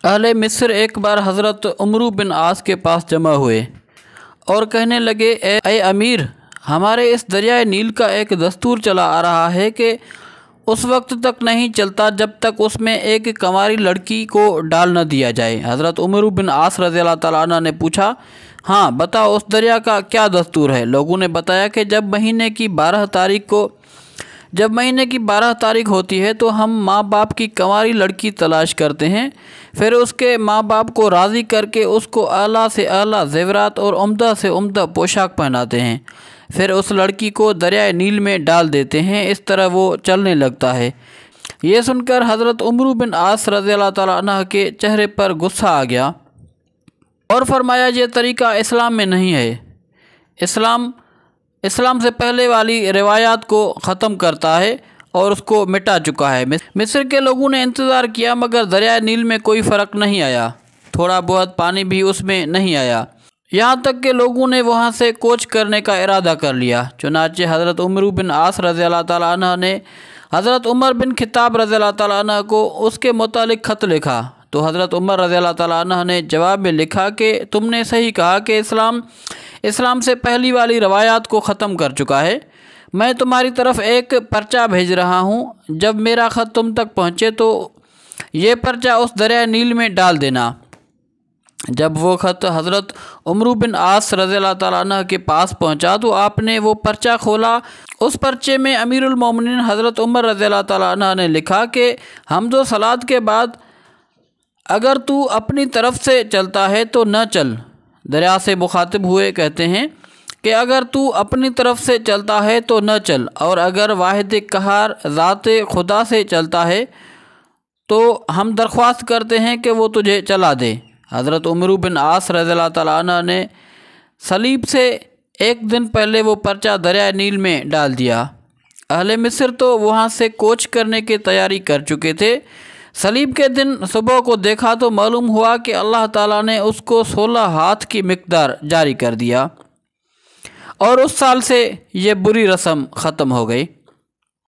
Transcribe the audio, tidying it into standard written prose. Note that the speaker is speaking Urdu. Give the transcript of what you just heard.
اہل مصر ایک بار حضرت عمرو بن عاص کے پاس جمع ہوئے اور کہنے لگے، اے امیر، ہمارے اس دریائے نیل کا ایک دستور چلا آ رہا ہے کہ اس وقت تک نہیں چلتا جب تک اس میں ایک کنواری لڑکی کو ڈال نہ دیا جائے۔ حضرت عمرو بن عاص رضی اللہ تعالیٰ عنہ نے پوچھا، ہاں بتاؤ، اس دریا کا کیا دستور ہے؟ لوگوں نے بتایا کہ جب مہینے کی 12 تاریخ ہوتی ہے تو ہم ماں باپ کی کنواری لڑکی تلاش کرتے ہیں، پھر اس کے ماں باپ کو راضی کر کے اس کو اعلیٰ سے اعلیٰ زیورات اور عمدہ سے عمدہ پوشاک پہناتے ہیں، پھر اس لڑکی کو دریائے نیل میں ڈال دیتے ہیں، اس طرح وہ چلنے لگتا ہے۔ یہ سن کر حضرت عمرو بن عاص رضی اللہ تعالیٰ عنہ کے چہرے پر غصہ آ گیا اور فرمایا، یہ طریقہ اسلام میں نہیں ہے۔ اسلام سے پہلے والی روایات کو ختم کرتا ہے اور اس کو مٹا چکا ہے۔ مصر کے لوگوں نے انتظار کیا مگر دریائے نیل میں کوئی فرق نہیں آیا، تھوڑا بہت پانی بھی اس میں نہیں آیا، یہاں تک کہ لوگوں نے وہاں سے کوچ کرنے کا ارادہ کر لیا۔ چنانچہ حضرت عمرو بن عاص رضی اللہ تعالیٰ عنہ نے حضرت عمر بن خطاب رضی اللہ تعالیٰ عنہ کو اس کے متعلق خط لکھا، تو حضرت عمر رضی اللہ تعالیٰ عنہ نے جواب میں لکھا کہ تم نے صحیح کہا کہ اسلام سے پہلی والی روایات کو ختم کر چکا ہے۔ میں تمہاری طرف ایک پرچہ بھیج رہا ہوں، جب میرا خط تم تک پہنچے تو یہ پرچہ اس دریائے نیل میں ڈال دینا۔ جب وہ خط حضرت عمرو بن عاص رضی اللہ تعالیٰ عنہ کے پاس پہنچا تو آپ نے وہ پرچہ کھولا۔ اس پرچے میں امیر المومنین حضرت عمر رضی اللہ تعالیٰ عنہ نے لکھا کہ حمد و صلوات کے بعد اگر تو اپنی طرف سے چلتا ہے تو نہ چل۔ دریا سے مخاطب ہوئے کہتے ہیں کہ اگر تو اپنی طرف سے چلتا ہے تو نہ چل، اور اگر واحد قہار ذات خدا سے چلتا ہے تو ہم درخواست کرتے ہیں کہ وہ تجھے چلا دے۔ حضرت عمرو بن عاص رضی اللہ تعالیٰ عنہ نے صلیب سے ایک دن پہلے وہ پرچہ دریائے نیل میں ڈال دیا۔ اہل مصر تو وہاں سے کوچ کرنے کی تیاری کر چکے تھے۔ صلیب کے دن صبح کو دیکھا تو معلوم ہوا کہ اللہ تعالیٰ نے اس کو 16 ہاتھ کی مقدار جاری کر دیا، اور اس سال سے یہ بری رسم ختم ہو گئی۔